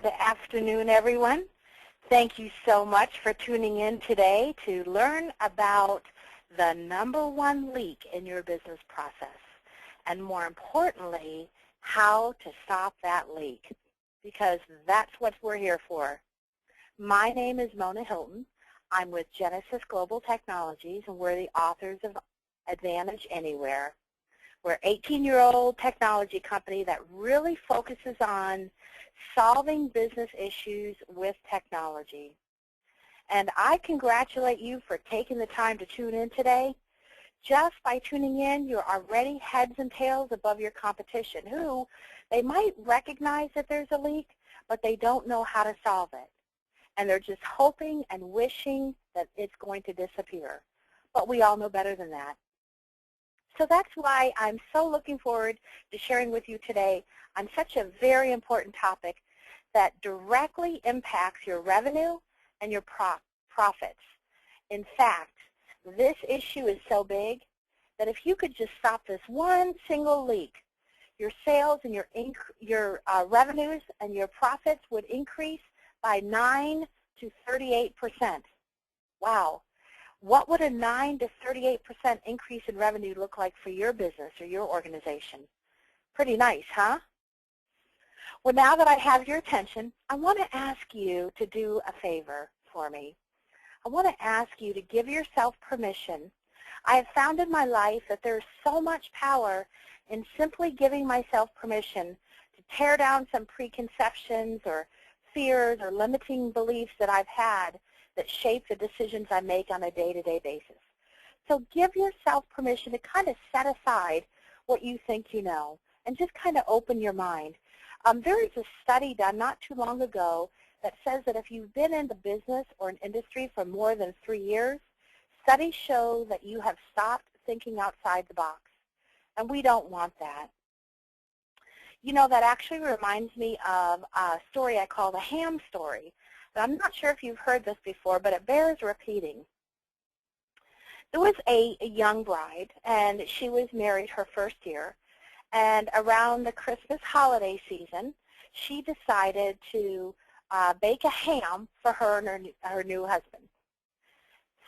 Good afternoon, everyone. Thank you so much for tuning in today to learn about the #1 leak in your business process, and more importantly, how to stop that leak, because that's what we're here for. My name is Mona Hilton. I'm with Genesis Global Technologies, and we're the authors of Advantage Anywhere. We're an 18-year-old technology company that really focuses on solving business issues with technology. And I congratulate you for taking the time to tune in today. Just by tuning in, you're already heads and tails above your competition, who they might recognize that there's a leak, but they don't know how to solve it. And they're just hoping and wishing that it's going to disappear. But we all know better than that. So that's why I'm so looking forward to sharing with you today on such a very important topic that directly impacts your revenue and your profits. In fact, this issue is so big that if you could just stop this one single leak, your sales and your revenues and your profits would increase by 9 to 38%. Wow. What would a 9 to 38% increase in revenue look like for your business or your organization? Pretty nice, huh? Well, now that I have your attention, I want to ask you to do a favor for me. I want to ask you to give yourself permission. I have found in my life that there's so much power in simply giving myself permission to tear down some preconceptions or fears or limiting beliefs that I've had that shape the decisions I make on a day-to-day basis. So give yourself permission to kind of set aside what you think you know and just kind of open your mind. There is a study done not too long ago that says that if you've been in the business or an industry for more than 3 years, studies show that you have stopped thinking outside the box. And we don't want that. You know, that actually reminds me of a story I call the ham story. I'm not sure if you've heard this before, but it bears repeating. There was a young bride, and she was married her first year. And around the Christmas holiday season, she decided to bake a ham for her and her new husband.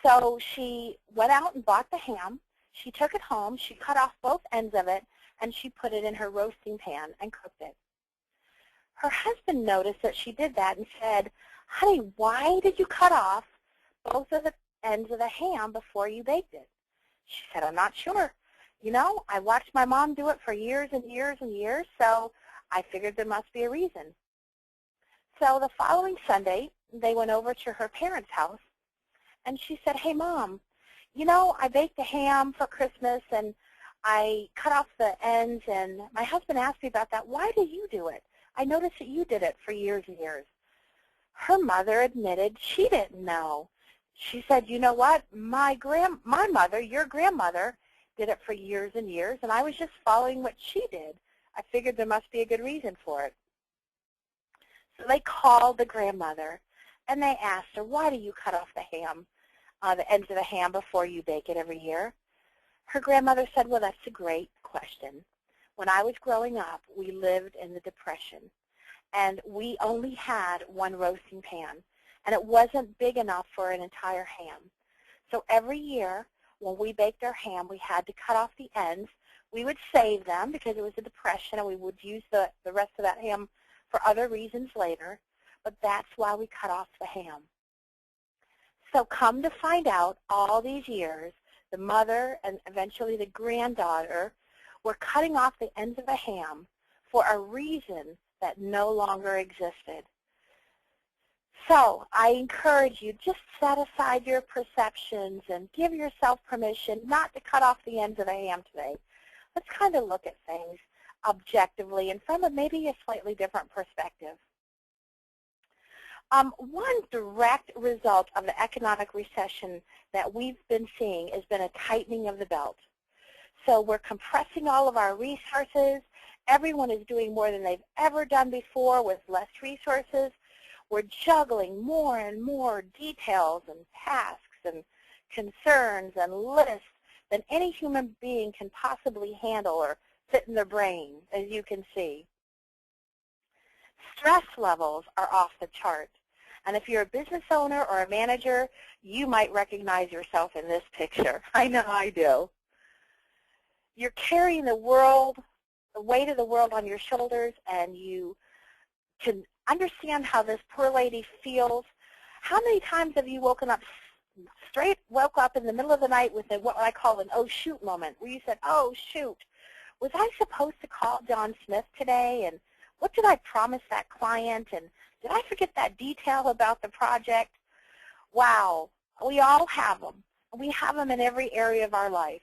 So she went out and bought the ham. She took it home. She cut off both ends of it, and she put it in her roasting pan and cooked it. Her husband noticed that she did that and said, "Honey, why did you cut off both of the ends of the ham before you baked it?" She said, "I'm not sure. You know, I watched my mom do it for years and years and years, so I figured there must be a reason." So the following Sunday, they went over to her parents' house, and she said, "Hey, Mom, you know, I baked a ham for Christmas, and I cut off the ends, and my husband asked me about that. Why did you do it? I noticed that you did it for years and years." Her mother admitted she didn't know. She said, "You know what? My mother, your grandmother, did it for years and years, and I was just following what she did. I figured there must be a good reason for it." So they called the grandmother, and they asked her, "Why do you cut off the ham, the ends of the ham before you bake it every year?" Her grandmother said, "Well, that's a great question. When I was growing up, we lived in the Depression, and we only had one roasting pan, and it wasn't big enough for an entire ham. So every year when we baked our ham, we had to cut off the ends. We would save them because it was a Depression, and we would use the rest of that ham for other reasons later, but that's why we cut off the ham." So come to find out, all these years, the mother and eventually the granddaughter were cutting off the ends of the ham for a reason that no longer existed. So I encourage you, just set aside your perceptions and give yourself permission not to cut off the ends of the ham today. Let's kind of look at things objectively and from maybe a slightly different perspective. One direct result of the economic recession that we've been seeing has been a tightening of the belt. So we're compressing all of our resources. Everyone is doing more than they've ever done before with less resources. We're juggling more and more details and tasks and concerns and lists than any human being can possibly handle or fit in their brain, as you can see. stress levels are off the chart. And if you're a business owner or a manager, you might recognize yourself in this picture. I know I do. You're carrying the world, the weight of the world on your shoulders, and you can understand how this poor lady feels. How many times have you woke up in the middle of the night with what I call an oh shoot moment, where you said, oh shoot, was I supposed to call John Smith today, and what did I promise that client, and did I forget that detail about the project? Wow, we all have them. We have them in every area of our life.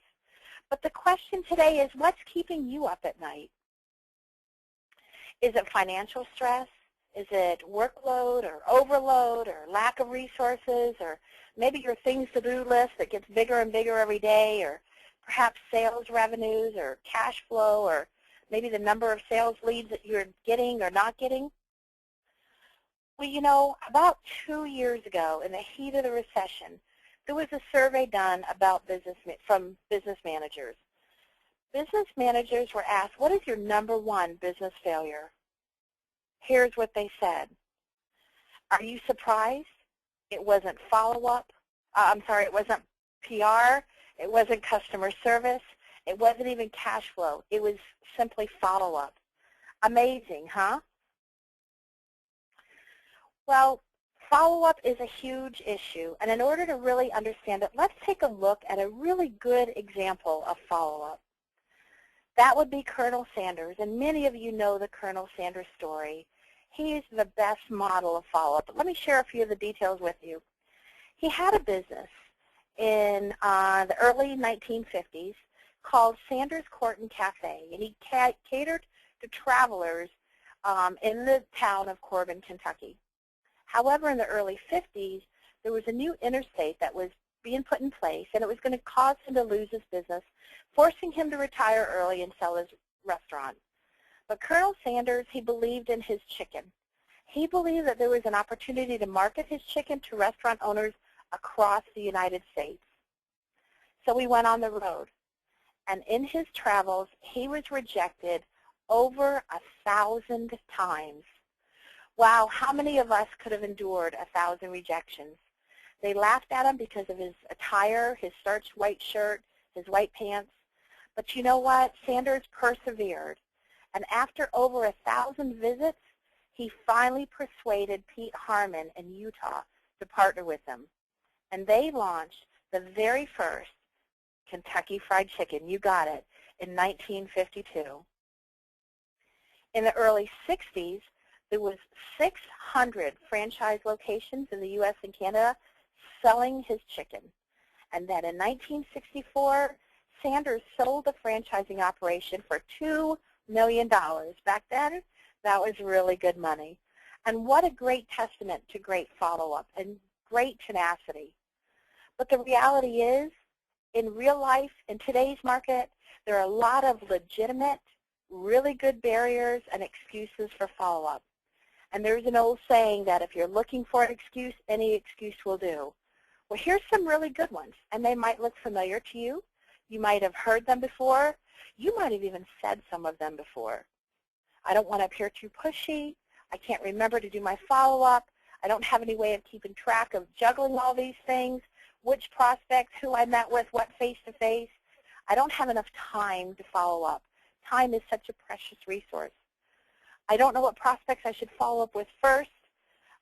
But the question today is, what's keeping you up at night? Is it financial stress? Is it workload or overload or lack of resources, or maybe your things to do list that gets bigger and bigger every day, or perhaps sales revenues or cash flow, or maybe the number of sales leads that you're getting or not getting? Well, you know, about 2 years ago, in the heat of the recession, there was a survey done about from business managers. Business managers were asked, what is your #1 business failure? Here's what they said. Are you surprised? It wasn't follow-up. It wasn't PR. It wasn't customer service. It wasn't even cash flow. It was simply follow-up. Amazing, huh? Well, follow-up is a huge issue, and in order to really understand it, let's take a look at a really good example of follow-up. That would be Colonel Sanders, and many of you know the Colonel Sanders story. He is the best model of follow-up, but let me share a few of the details with you. He had a business in the early 1950s called Sanders Court and Cafe, and he catered to travelers in the town of Corbin, Kentucky. However, in the early 50s, there was a new interstate that was being put in place, and it was going to cause him to lose his business, forcing him to retire early and sell his restaurant. But Colonel Sanders, he believed in his chicken. He believed that there was an opportunity to market his chicken to restaurant owners across the United States. So he went on the road, and in his travels, he was rejected over 1,000 times. Wow, how many of us could have endured 1,000 rejections? They laughed at him because of his attire, his starched white shirt, his white pants. But you know what? Sanders persevered. And after over 1,000 visits, he finally persuaded Pete Harmon in Utah to partner with him. And they launched the very first Kentucky Fried Chicken, you got it, in 1952. In the early 60s, there was 600 franchise locations in the U.S. and Canada selling his chicken. And then in 1964, Sanders sold the franchising operation for $2 million. Back then, that was really good money. And what a great testament to great follow-up and great tenacity. But the reality is, in real life, in today's market, there are a lot of legitimate, really good barriers and excuses for follow-up. And there's an old saying that if you're looking for an excuse, any excuse will do. Well, here's some really good ones, and they might look familiar to you. You might have heard them before. You might have even said some of them before. I don't want to appear too pushy. I can't remember to do my follow-up. I don't have any way of keeping track of juggling all these things, which prospects, who I met with, what face-to-face. I don't have enough time to follow up. Time is such a precious resource. I don't know what prospects I should follow up with first,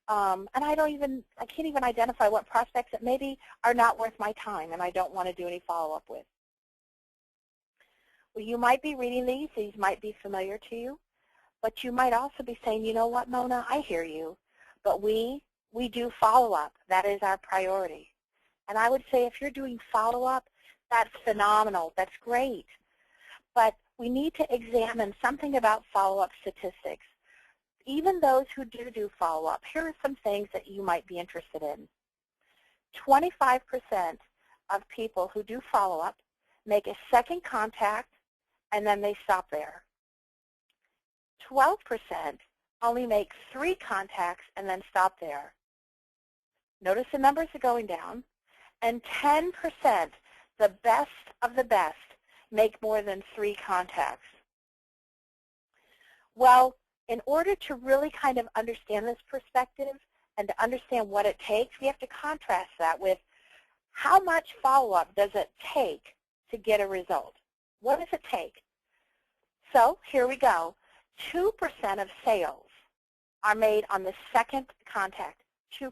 and I can't even identify what prospects that maybe are not worth my time and I don't want to do any follow-up with. Well, you might be reading these might be familiar to you, but you might also be saying, you know what, Mona, I hear you, but we do follow-up. That is our priority. And I would say if you're doing follow-up, that's phenomenal. That's great. But we need to examine something about follow-up statistics. Even those who do follow-up, here are some things that you might be interested in. 25% of people who do follow-up make a second contact and then they stop there. 12% only make 3 contacts and then stop there. Notice the numbers are going down. And 10%, the best of the best, make more than 3 contacts. Well, in order to really kind of understand this perspective and to understand what it takes, we have to contrast that with how much follow-up does it take to get a result? What does it take? So here we go. 2% of sales are made on the second contact, 2%.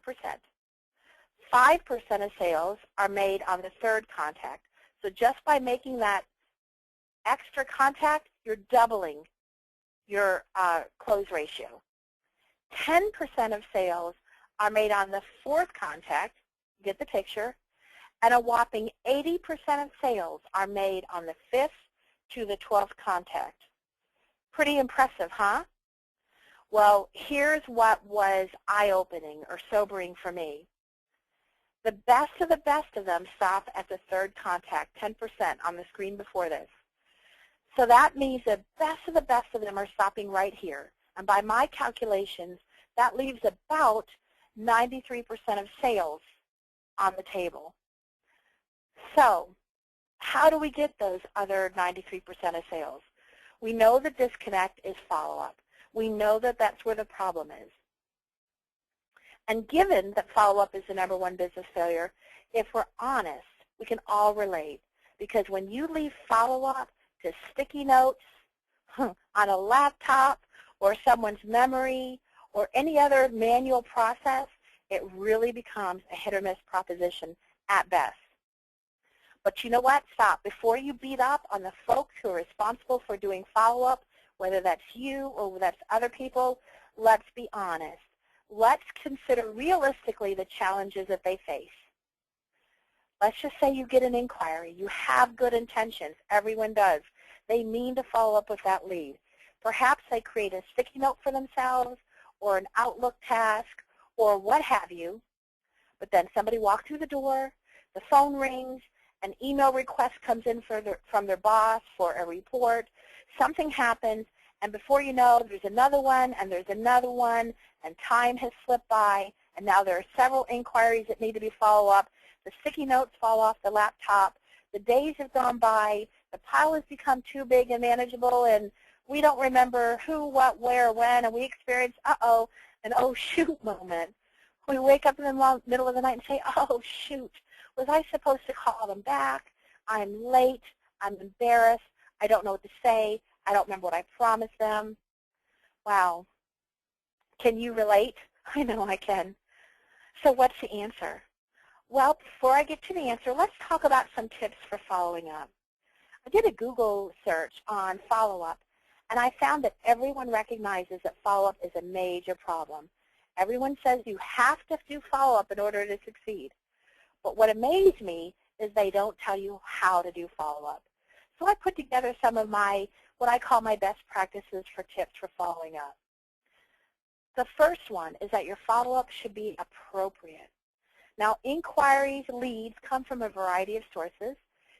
5% of sales are made on the third contact. So just by making that extra contact, you're doubling your close ratio. 10% of sales are made on the fourth contact, get the picture, and a whopping 80% of sales are made on the 5th to the 12th contact. Pretty impressive, huh? Well, here's what was eye-opening or sobering for me. The best of them stop at the third contact, 10% on the screen before this. So that means the best of them are stopping right here. And by my calculations, that leaves about 93% of sales on the table. So how do we get those other 93% of sales? We know the disconnect is follow-up. We know that that's where the problem is. And given that follow-up is the #1 business failure, if we're honest, we can all relate. Because when you leave follow-up to sticky notes on a laptop or someone's memory or any other manual process, it really becomes a hit-or-miss proposition at best. But you know what? Stop. Before you beat up on the folks who are responsible for doing follow-up, whether that's you or that's other people, let's be honest. Let's consider realistically the challenges that they face. Let's just say you get an inquiry. You have good intentions. Everyone does. They mean to follow up with that lead. Perhaps they create a sticky note for themselves or an Outlook task or what have you. But then somebody walks through the door, the phone rings, an email request comes in from their boss for a report, something happens, and before you know, there's another one, and there's another one, and time has slipped by, and now there are several inquiries that need to be followed up. The sticky notes fall off the laptop. The days have gone by. The pile has become too big and manageable, and we don't remember who, what, where, when, and we experience, uh-oh, an oh, shoot moment. We wake up in the middle of the night and say, oh, shoot. Was I supposed to call them back? I'm late. I'm embarrassed. I don't know what to say. I don't remember what I promised them. Wow. Can you relate? I know I can. So what's the answer? Well, before I get to the answer, let's talk about some tips for following up. I did a Google search on follow-up, and I found that everyone recognizes that follow-up is a major problem. Everyone says you have to do follow-up in order to succeed. But what amazed me is they don't tell you how to do follow-up. So I put together some of my, what I call my best practices for tips for following up. The first one is that your follow-up should be appropriate. Now, inquiries, leads come from a variety of sources.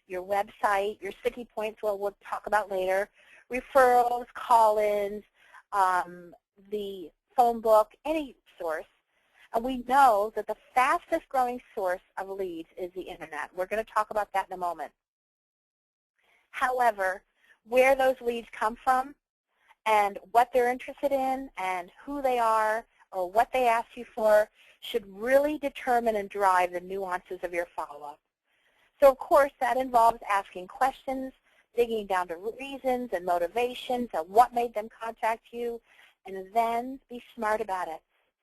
Your website, your sticky points, well, we'll talk about later, referrals, call-ins, the phone book, any source. And we know that the fastest growing source of leads is the Internet. We're going to talk about that in a moment. However, where those leads come from and what they're interested in and who they are or what they ask you for should really determine and drive the nuances of your follow-up. So, of course, that involves asking questions, digging down to reasons and motivations and what made them contact you, and then be smart about it.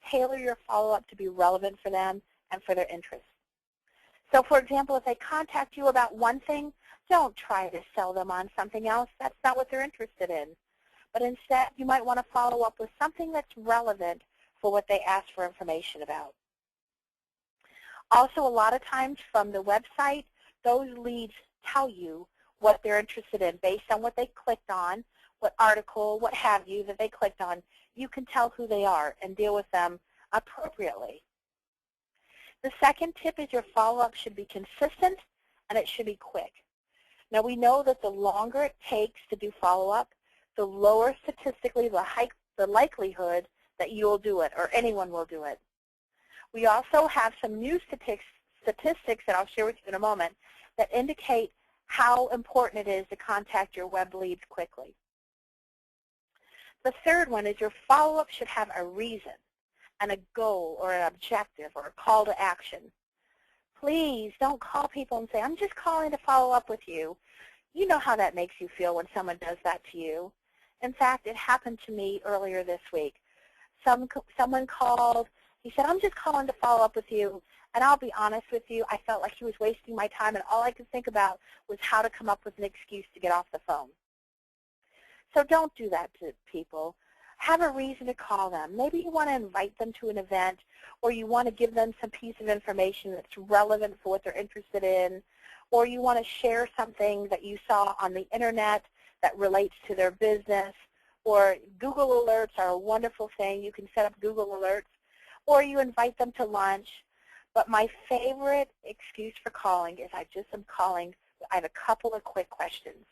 Tailor your follow-up to be relevant for them and for their interests. So, for example, if they contact you about one thing, don't try to sell them on something else. That's not what they're interested in. But instead, you might want to follow up with something that's relevant for what they ask for information about. Also, a lot of times from the website, those leads tell you what they're interested in based on what they clicked on, what article, what have you that they clicked on. You can tell who they are and deal with them appropriately. The second tip is your follow-up should be consistent and it should be quick. Now, we know that the longer it takes to do follow-up, the lower statistically the likelihood that you'll do it or anyone will do it. We also have some new statistics that I'll share with you in a moment that indicate how important it is to contact your web leads quickly. The third one is your follow-up should have a reason and a goal or an objective or a call to action. Please don't call people and say, I'm just calling to follow up with you. You know how that makes you feel when someone does that to you. In fact, it happened to me earlier this week. Someone called. He said, I'm just calling to follow up with you. And I'll be honest with you, I felt like he was wasting my time, and all I could think about was how to come up with an excuse to get off the phone. So don't do that to people. Have a reason to call them. Maybe you want to invite them to an event, or you want to give them some piece of information that's relevant for what they're interested in, or you want to share something that you saw on the internet that relates to their business, or Google Alerts are a wonderful thing. You can set up Google Alerts, or you invite them to lunch. But my favorite excuse for calling is I just am calling. I have a couple of quick questions.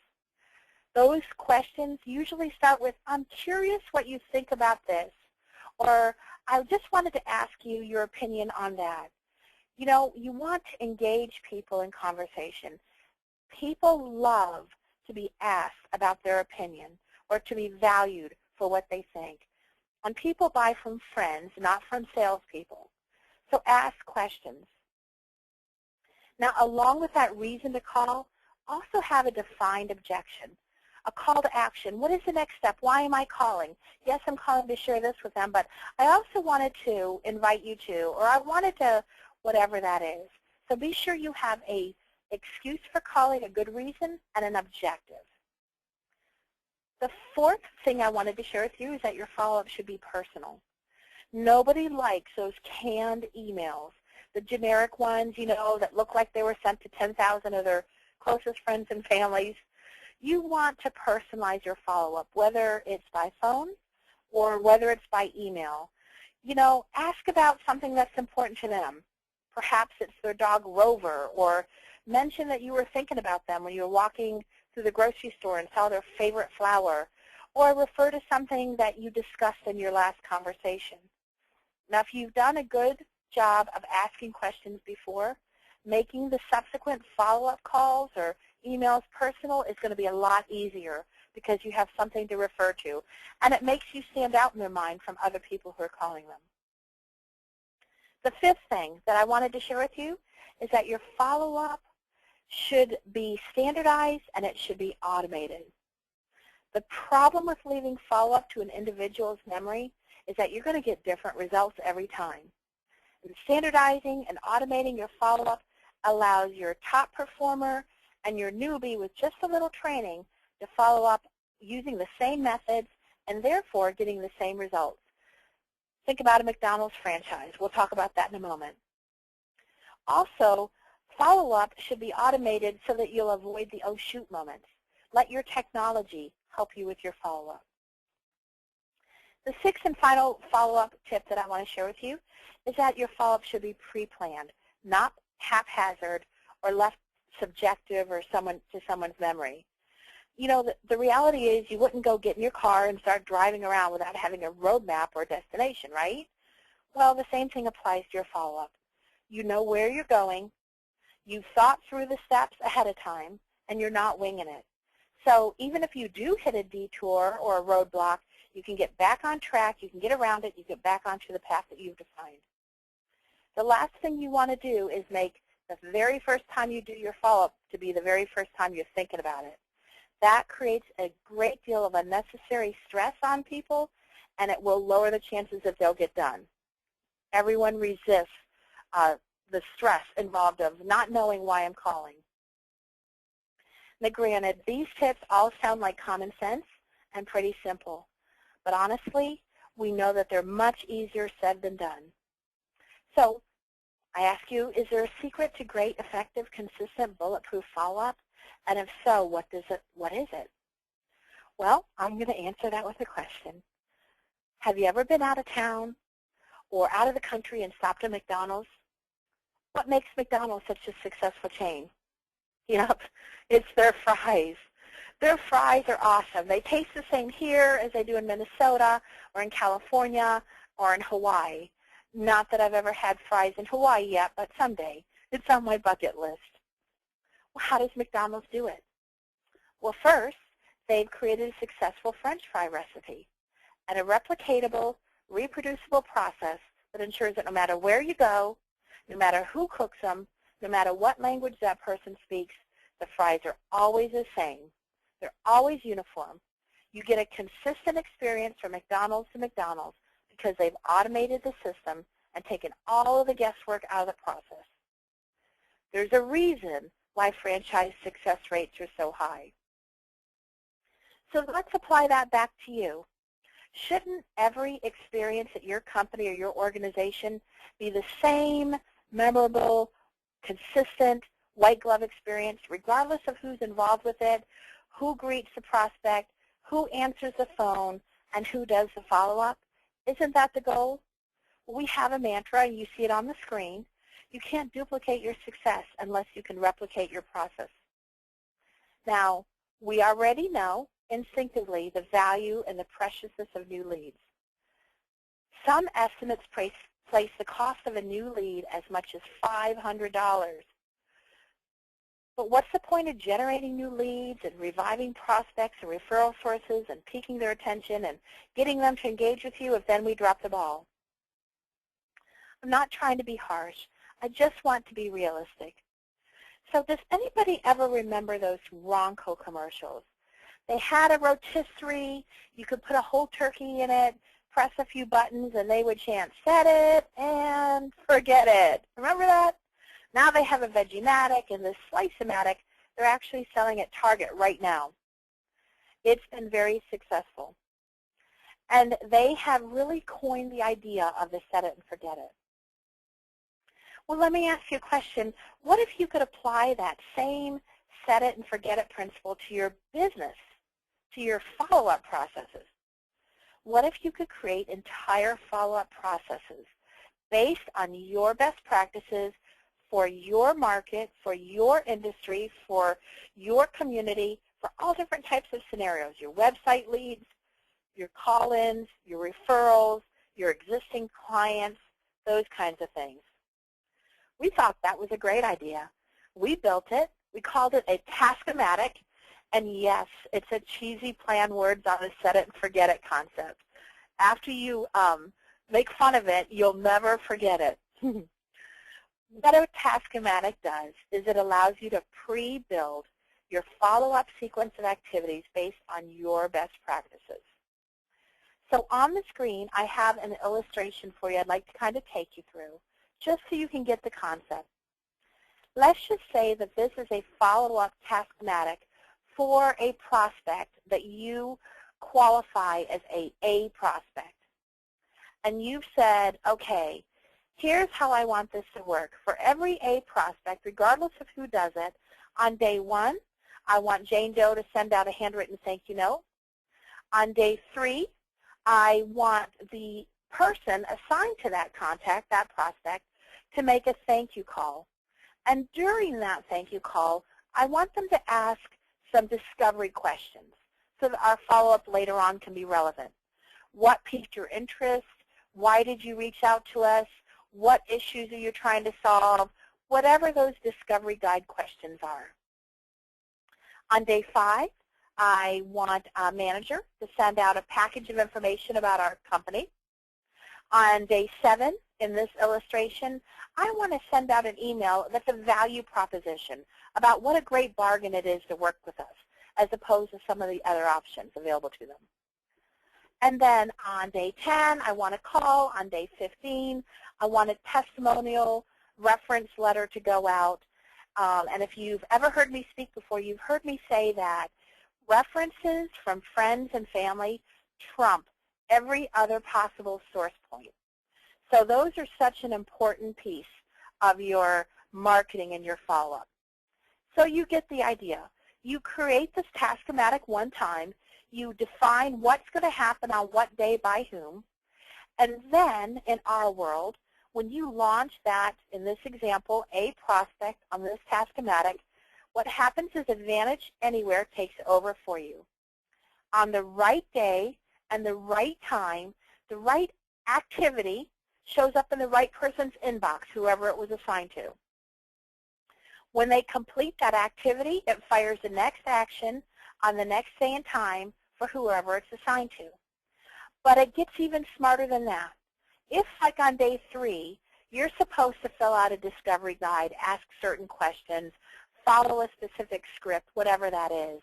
Those questions usually start with, I'm curious what you think about this, or I just wanted to ask you your opinion on that. You know, you want to engage people in conversation. People love to be asked about their opinion or to be valued for what they think. And people buy from friends, not from salespeople. So ask questions. Now, along with that reason to call, also have a defined objection. A call to action. What is the next step? Why am I calling? Yes, I'm calling to share this with them, but I also wanted to invite you to, or I wanted to, whatever that is. So be sure you have an excuse for calling, a good reason, and an objective. The fourth thing I wanted to share with you is that your follow-up should be personal. Nobody likes those canned emails, the generic ones, you know, that look like they were sent to 10,000 of their closest friends and families. You want to personalize your follow-up, whether it's by phone or whether it's by email. You know, ask about something that's important to them. Perhaps it's their dog Rover, or mention that you were thinking about them when you were walking through the grocery store and saw their favorite flower, or refer to something that you discussed in your last conversation. Now, if you've done a good job of asking questions before, making the subsequent follow-up calls or emails personal is going to be a lot easier because you have something to refer to, and it makes you stand out in their mind from other people who are calling them. The fifth thing that I wanted to share with you is that your follow-up should be standardized and it should be automated. The problem with leaving follow-up to an individual's memory is that you're going to get different results every time. And standardizing and automating your follow-up allows your top performer and your newbie with just a little training to follow up using the same methods and therefore getting the same results. Think about a McDonald's franchise. We'll talk about that in a moment. Also, follow-up should be automated so that you'll avoid the oh shoot moments. Let your technology help you with your follow-up. The sixth and final follow-up tip that I want to share with you is that your follow-up should be pre-planned, not haphazard or left subjective or to someone's memory. You know, the reality is you wouldn't go get in your car and start driving around without having a roadmap or destination, right? Well, the same thing applies to your follow-up. You know where you're going, you've thought through the steps ahead of time, and you're not winging it. So even if you do hit a detour or a roadblock, you can get back on track, you can get around it, you get back onto the path that you've defined. The last thing you want to do is make the very first time you do your follow-up to be the very first time you're thinking about it. That creates a great deal of unnecessary stress on people, and it will lower the chances that they'll get done. Everyone resists the stress involved of not knowing why I'm calling. Now, granted, these tips all sound like common sense and pretty simple, but honestly, we know that they're much easier said than done. So I ask you, is there a secret to great, effective, consistent, bulletproof follow-up? And if so, what is it? Well, I'm going to answer that with a question. Have you ever been out of town or out of the country and stopped at McDonald's? What makes McDonald's such a successful chain? You know, it's their fries. Their fries are awesome. They taste the same here as they do in Minnesota or in California or in Hawaii. Not that I've ever had fries in Hawaii yet, but someday. It's on my bucket list. Well, how does McDonald's do it? Well, first, they've created a successful French fry recipe. and a replicatable, reproducible process that ensures that no matter where you go, no matter who cooks them, no matter what language that person speaks, the fries are always the same. They're always uniform. You get a consistent experience from McDonald's to McDonald's because they've automated the system and taken all of the guesswork out of the process. There's a reason why franchise success rates are so high. So let's apply that back to you. Shouldn't every experience at your company or your organization be the same, memorable, consistent, white glove experience, regardless of who's involved with it, who greets the prospect, who answers the phone, and who does the follow-up? Isn't that the goal? We have a mantra, and you see it on the screen. You can't duplicate your success unless you can replicate your process. Now, we already know instinctively the value and the preciousness of new leads. Some estimates place the cost of a new lead as much as $500. But what's the point of generating new leads and reviving prospects and referral sources and piquing their attention and getting them to engage with you if then we drop the ball? I'm not trying to be harsh. I just want to be realistic. So does anybody ever remember those Ronco commercials? They had a rotisserie. You could put a whole turkey in it, press a few buttons, and they would chant, set it and forget it. Remember that? Now they have a Veggie-matic and this Slice-o-matic. They're actually selling at Target right now. It's been very successful. And they have really coined the idea of the set it and forget it. Well, let me ask you a question. What if you could apply that same set it and forget it principle to your business, to your follow-up processes? What if you could create entire follow-up processes based on your best practices for your market, for your industry, for your community, for all different types of scenarios, your website leads, your call-ins, your referrals, your existing clients, those kinds of things? We thought that was a great idea. We built it. We called it a Task-o-matic. And yes, it's a cheesy play on words on a set it and forget it concept. After you make fun of it, you'll never forget it. What a Task-o-matic does is it allows you to pre-build your follow-up sequence of activities based on your best practices. So on the screen, I have an illustration for you I'd like to kind of take you through, just so you can get the concept. Let's just say that this is a follow-up Task-o-matic for a prospect that you qualify as a prospect. And you've said, okay, here's how I want this to work. For every A prospect, regardless of who does it, on day 1, I want Jane Doe to send out a handwritten thank you note. On day 3, I want the person assigned to that contact, that prospect, to make a thank you call. And during that thank you call, I want them to ask some discovery questions so that our follow-up later on can be relevant. What piqued your interest? Why did you reach out to us? What issues are you trying to solve? Whatever those discovery guide questions are. On day 5, I want a manager to send out a package of information about our company. On day 7, in this illustration, I want to send out an email that's a value proposition about what a great bargain it is to work with us, as opposed to some of the other options available to them. And then on day 10, I want a call. On day 15, I want a testimonial reference letter to go out. And if you've ever heard me speak before, you've heard me say that references from friends and family trump every other possible source point. So those are such an important piece of your marketing and your follow-up. So you get the idea. You create this Task-o-matic one time. You define what's going to happen on what day by whom. And then in our world, when you launch that, in this example, a prospect on this Task-o-matic, what happens is Advantage Anywhere takes over for you. On the right day and the right time, the right activity shows up in the right person's inbox, whoever it was assigned to. When they complete that activity, it fires the next action on the next day and time for whoever it's assigned to. But it gets even smarter than that. If, like on day 3, you're supposed to fill out a discovery guide, ask certain questions, follow a specific script, whatever that is,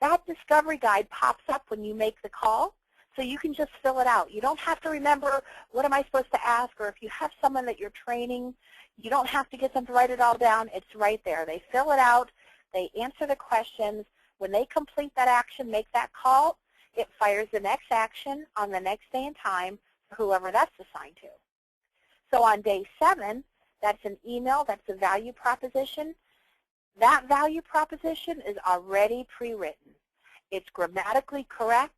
that discovery guide pops up when you make the call, so you can just fill it out. You don't have to remember, what am I supposed to ask? Or if you have someone that you're training, you don't have to get them to write it all down. It's right there. They fill it out. They answer the questions. When they complete that action, make that call, it fires the next action on the next day and time for whoever that's assigned to. So on day 7, that's an email, that's a value proposition. That value proposition is already pre-written. It's grammatically correct.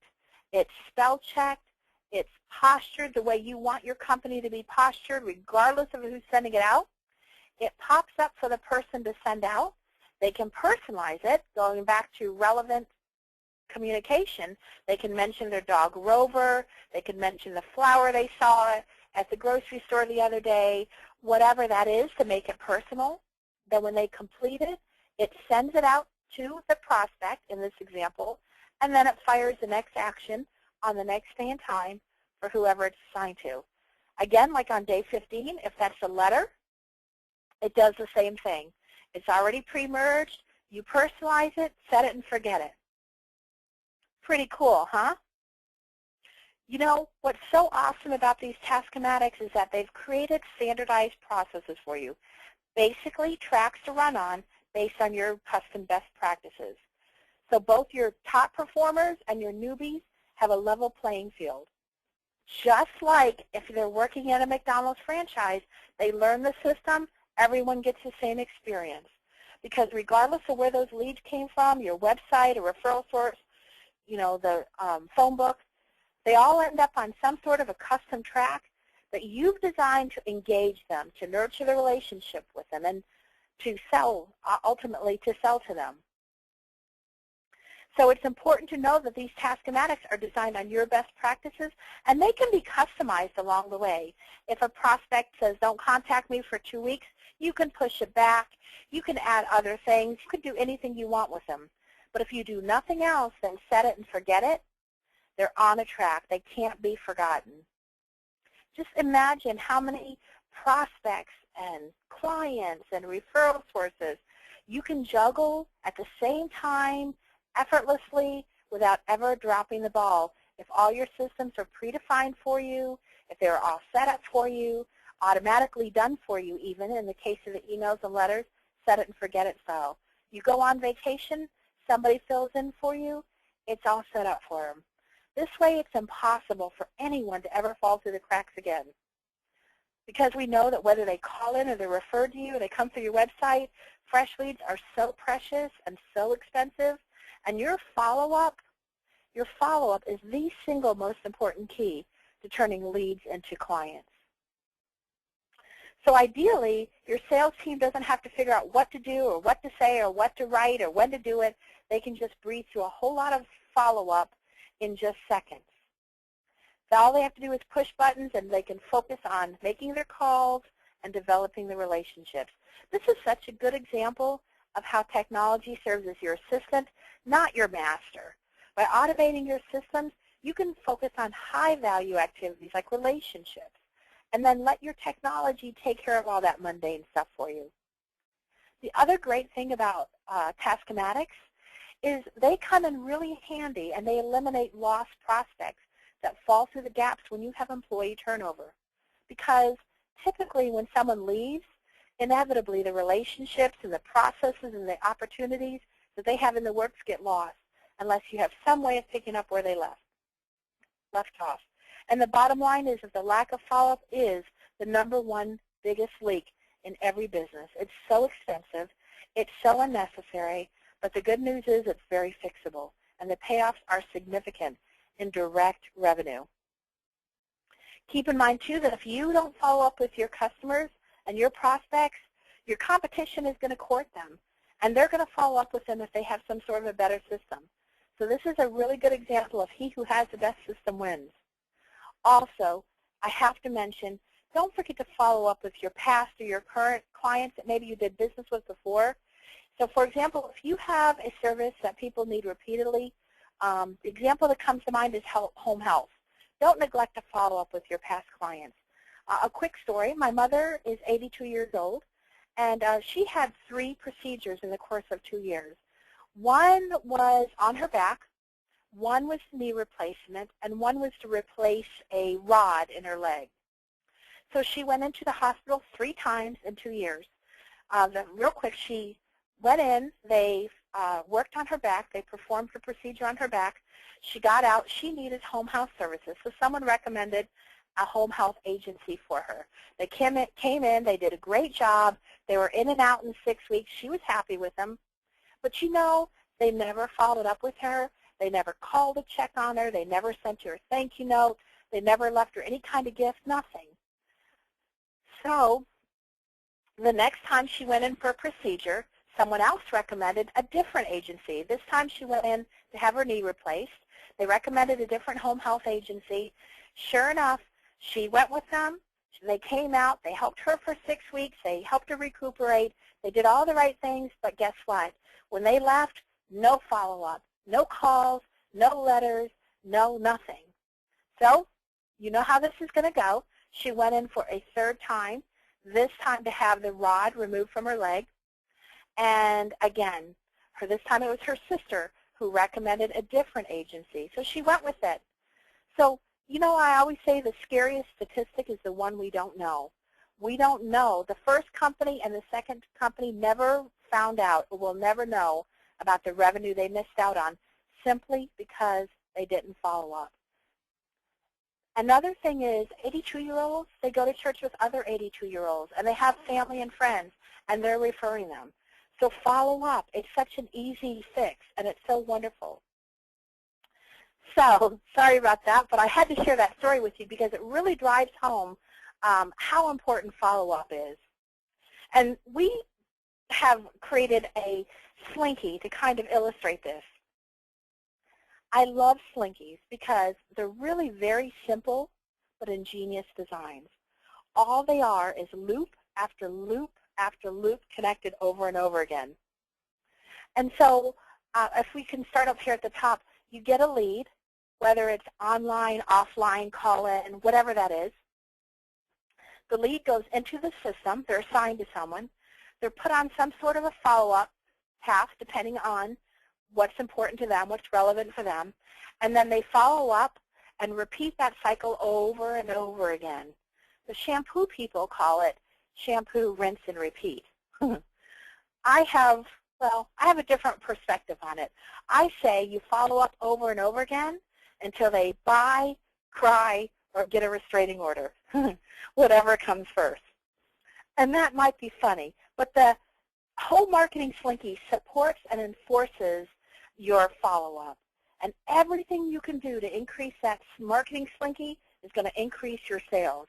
It's spell checked. It's postured the way you want your company to be postured, regardless of who's sending it out. It pops up for the person to send out. They can personalize it, going back to relevant communication. They can mention their dog Rover. They can mention the flower they saw at the grocery store the other day, whatever that is to make it personal. Then when they complete it, it sends it out to the prospect in this example, and then it fires the next action on the next day and time for whoever it's assigned to. Again, like on day 15, if that's a letter, it does the same thing. It's already pre-merged. You personalize it, set it, and forget it. Pretty cool, huh? You know, what's so awesome about these Task-O-Matics is that they've created standardized processes for you, basically tracks to run on based on your custom best practices. So both your top performers and your newbies have a level playing field. Just like if they're working at a McDonald's franchise, they learn the system, everyone gets the same experience. Because regardless of where those leads came from, your website, a referral source, you know, the phone book, they all end up on some sort of a custom track that you've designed to engage them, to nurture the relationship with them, and to sell, ultimately to sell to them. So it's important to know that these Task-O-Matics are designed on your best practices, and they can be customized along the way. If a prospect says, don't contact me for 2 weeks, you can push it back. You can add other things. You can do anything you want with them. But if you do nothing else than set it and forget it, they're on a track. They can't be forgotten. Just imagine how many prospects and clients and referral sources you can juggle at the same time, effortlessly, without ever dropping the ball. If all your systems are predefined for you, if they're all set up for you, automatically done for you even, in the case of the emails and letters, set it and forget it style. You go on vacation, somebody fills in for you, it's all set up for them. This way it's impossible for anyone to ever fall through the cracks again. Because we know that whether they call in or they're referred to you or they come through your website, fresh leads are so precious and so expensive. And your follow-up is the single most important key to turning leads into clients. So ideally, your sales team doesn't have to figure out what to do or what to say or what to write or when to do it. They can just breathe through a whole lot of follow-up in just seconds. So all they have to do is push buttons, and they can focus on making their calls and developing the relationships. This is such a good example of how technology serves as your assistant, not your master. By automating your systems, you can focus on high-value activities like relationships, and then let your technology take care of all that mundane stuff for you. The other great thing about Task-O-Matics is they come in really handy, and they eliminate lost prospects that fall through the gaps when you have employee turnover. Because typically when someone leaves, inevitably the relationships and the processes and the opportunities that they have in the works get lost unless you have some way of picking up where they left off. And the bottom line is that the lack of follow-up is the #1 biggest leak in every business. It's so expensive, it's so unnecessary, but the good news is it's very fixable, and the payoffs are significant in direct revenue. Keep in mind, too, that if you don't follow up with your customers and your prospects, your competition is going to court them, and they're going to follow up with them if they have some sort of a better system. So this is a really good example of he who has the best system wins. Also, I have to mention, don't forget to follow up with your past or your current clients that maybe you did business with before. So for example, if you have a service that people need repeatedly, the example that comes to mind is home health. don't neglect to follow up with your past clients. A quick story, my mother is 82 years old, and she had 3 procedures in the course of 2 years. One was on her back, one was knee replacement, and one was to replace a rod in her leg. So she went into the hospital 3 times in 2 years. Real quick, she went in, they worked on her back, they performed the procedure on her back. She got out, she needed home health services, so someone recommended a home health agency for her. They came in, they did a great job, they were in and out in 6 weeks, she was happy with them. But you know, they never followed up with her, they never called to check on her, they never sent her a thank you note, they never left her any kind of gift, nothing. So the next time she went in for a procedure, someone else recommended a different agency. This time she went in to have her knee replaced. They recommended a different home health agency. Sure enough, she went with them. They came out. They helped her for 6 weeks. They helped her recuperate. They did all the right things, but guess what? When they left, no follow-up, no calls, no letters, no nothing. So you know how this is going to go. She went in for a 3rd time, this time to have the rod removed from her leg. And again, this time it was her sister who recommended a different agency. So she went with it. So, you know, I always say the scariest statistic is the one we don't know. We don't know. The first company and the second company never found out or will never know about the revenue they missed out on simply because they didn't follow up. Another thing is 82-year-olds, they go to church with other 82-year-olds, and they have family and friends, and they're referring them. So follow up. It's such an easy fix, and it's so wonderful. So sorry about that, but I had to share that story with you because it really drives home how important follow-up is. And we have created a slinky to kind of illustrate this. I love slinkies because they're really very simple but ingenious designs. All they are is loop after loop after loop connected over and over again. And so if we can start up here at the top, you get a lead, whether it's online, offline, call-in, whatever that is. The lead goes into the system. They're assigned to someone. They're put on some sort of a follow-up task depending on what's important to them, what's relevant for them, and then they follow up and repeat that cycle over and over again. The shampoo people call it shampoo, rinse, and repeat. I have a different perspective on it. I say you follow up over and over again until they buy, cry, or get a restraining order, whatever comes first. And that might be funny, but the whole marketing slinky supports and enforces your follow-up. And everything you can do to increase that marketing slinky is going to increase your sales.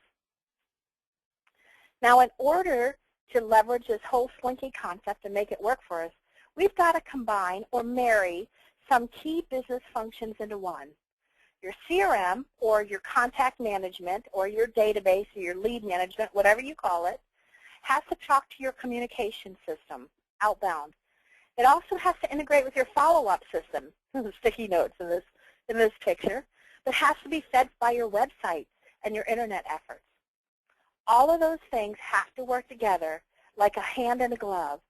Now, in order to leverage this whole slinky concept and make it work for us, we've got to combine or marry some key business functions into one. Your CRM, or your contact management, or your database, or your lead management, whatever you call it, has to talk to your communication system, outbound. It also has to integrate with your follow-up system, sticky notes in this picture, but has to be fed by your website and your internet efforts. All of those things have to work together like a hand in a glove,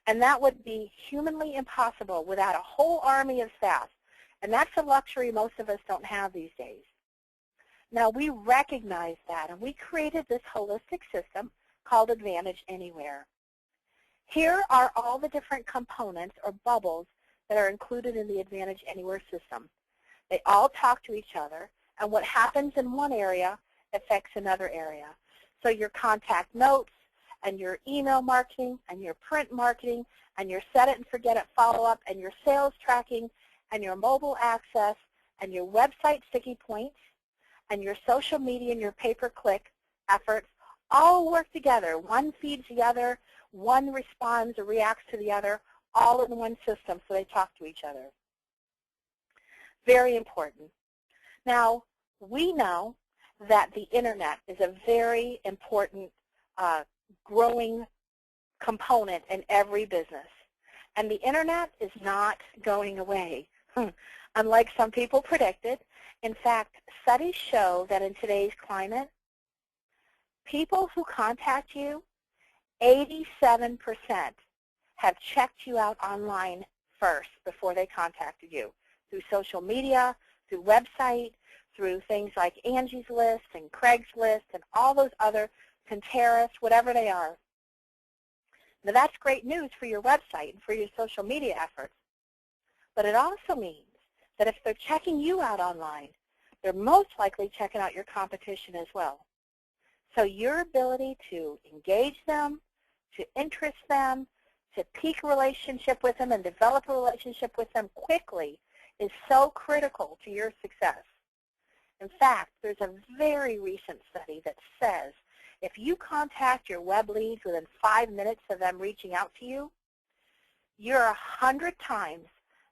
and that would be humanly impossible without a whole army of staff, and that's a luxury most of us don't have these days. Now, we recognize that, and we created this holistic system called Advantage Anywhere. Here are all the different components or bubbles that are included in the Advantage Anywhere system. They all talk to each other, and what happens in one area affects another area. So your contact notes and your email marketing and your print marketing and your set it and forget it follow-up and your sales tracking and your mobile access and your website sticky points and your social media and your pay-per-click efforts all work together. One feeds the other, one responds or reacts to the other, all in one system, so they talk to each other. Very important. Now, we know that the internet is a very important growing component in every business. And the internet is not going away. Unlike some people predicted, In fact, studies show that in today's climate, people who contact you, 87% have checked you out online first before they contacted you, through social media, through website, through things like Angie's List and Craigslist and all those other, Pinterest, whatever they are. Now that's great news for your website and for your social media efforts. But it also means that if they're checking you out online, they're most likely checking out your competition as well. So your ability to engage them, to interest them, to pique a relationship with them and develop a relationship with them quickly is so critical to your success. In fact, there's a very recent study that says if you contact your web leads within 5 minutes of them reaching out to you, you're 100 times,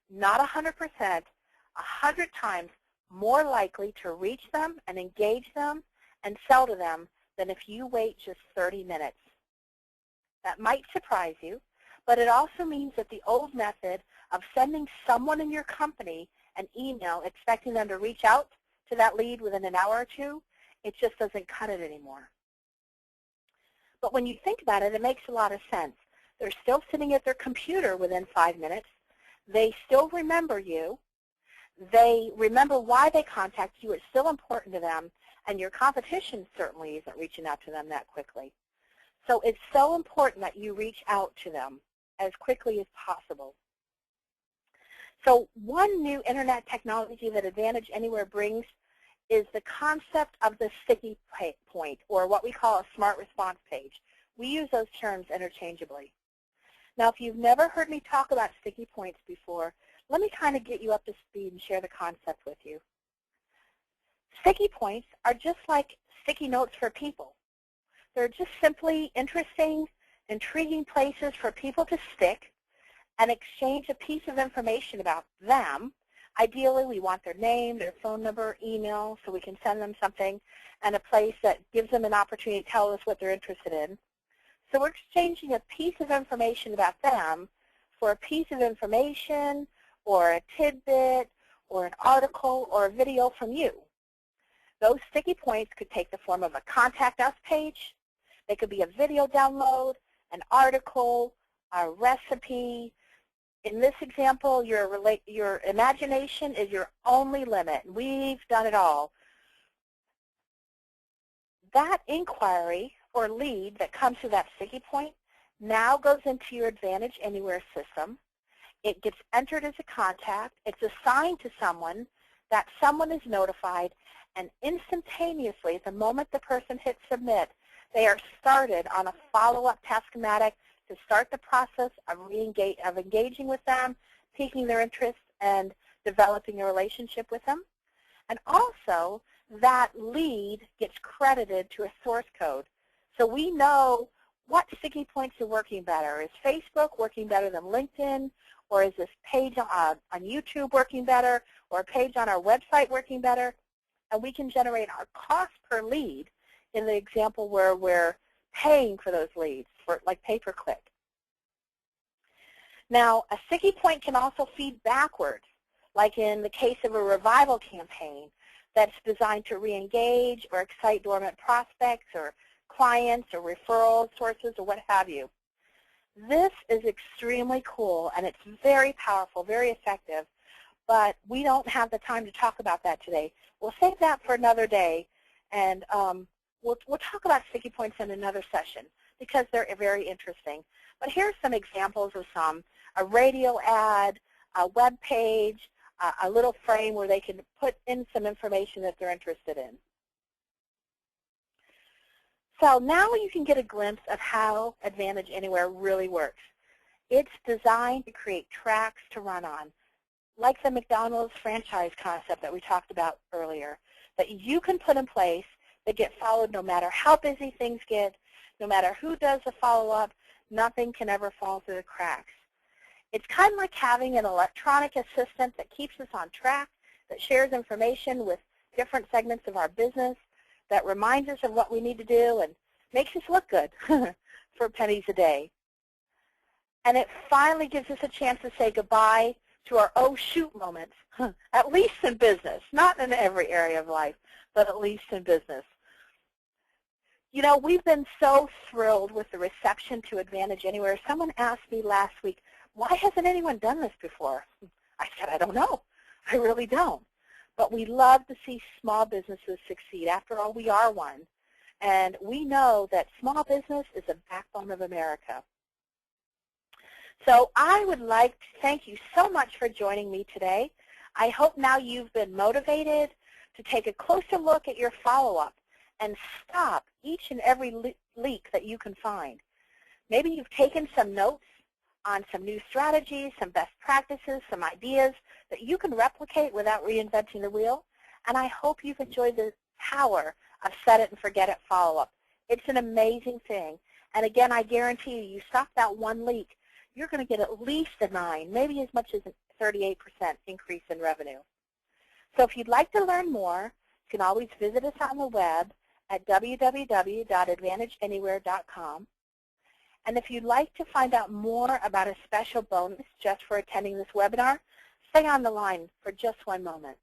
not 100%, 100 times more likely to reach them and engage them and sell to them than if you wait just 30 minutes. That might surprise you, but it also means that the old method of sending someone in your company an email expecting them to reach out to that lead within an hour or two, it just doesn't cut it anymore. But when you think about it, it makes a lot of sense. They're still sitting at their computer within 5 minutes. They still remember you. They remember why they contacted you. It's still important to them, and your competition certainly isn't reaching out to them that quickly. So it's so important that you reach out to them as quickly as possible. So one new internet technology that Advantage Anywhere brings is the concept of the sticky point, or what we call a smart response page. We use those terms interchangeably. Now, if you've never heard me talk about sticky points before, let me kind of get you up to speed and share the concept with you. Sticky points are just like sticky notes for people. They're just simply interesting, intriguing places for people to stick and exchange a piece of information about them. Ideally, we want their name, their phone number, email, so we can send them something, and a place that gives them an opportunity to tell us what they're interested in. So we're exchanging a piece of information about them for a piece of information or a tidbit or an article or a video from you. Those sticky points could take the form of a Contact Us page. They could be a video download, an article, a recipe. In this example, your imagination is your only limit. We've done it all. That inquiry or lead that comes through that sticky point now goes into your Advantage Anywhere system. It gets entered as a contact. It's assigned to someone. That someone is notified, and instantaneously, at the moment the person hits submit, they are started on a follow-up task-o-matic to start the process of engaging with them, piquing their interest, and developing a relationship with them. And also, that lead gets credited to a source code. So we know what sticky points are working better. Is Facebook working better than LinkedIn? Or is this page on YouTube working better? Or a page on our website working better? And we can generate our cost per lead in the example where we're paying for those leads, for like pay-per-click. Now, a sticky point can also feed backwards, like in the case of a revival campaign that's designed to re-engage or excite dormant prospects or clients or referral sources or what have you. This is extremely cool, and it's very powerful, very effective, but we don't have the time to talk about that today. We'll save that for another day, and we'll talk about sticky points in another session because they're very interesting. But here's some examples of some: a radio ad, a web page, a little frame where they can put in some information that they're interested in. So now you can get a glimpse of how Advantage Anywhere really works. It's designed to create tracks to run on, like the McDonald's franchise concept that we talked about earlier, that you can put in place that get followed no matter how busy things get, no matter who does the follow-up, nothing can ever fall through the cracks. It's kind of like having an electronic assistant that keeps us on track, that shares information with different segments of our business, that reminds us of what we need to do and makes us look good for pennies a day. And it finally gives us a chance to say goodbye to our oh shoot moments, at least in business, not in every area of life, but at least in business. You know, we've been so thrilled with the reception to Advantage Anywhere. Someone asked me last week, why hasn't anyone done this before? I said, I don't know. I really don't. But we love to see small businesses succeed. After all, we are one. And we know that small business is the backbone of America. So I would like to thank you so much for joining me today. I hope now you've been motivated to take a closer look at your follow-up and stop each and every leak that you can find. Maybe you've taken some notes on some new strategies, some best practices, some ideas that you can replicate without reinventing the wheel. And I hope you've enjoyed the power of set it and forget it follow-up. It's an amazing thing. And again, I guarantee you stop that one leak, you're going to get at least a 9, maybe as much as a 38% increase in revenue. So if you'd like to learn more, you can always visit us on the web at www.advantageanywhere.com. And if you'd like to find out more about a special bonus just for attending this webinar, stay on the line for just one moment.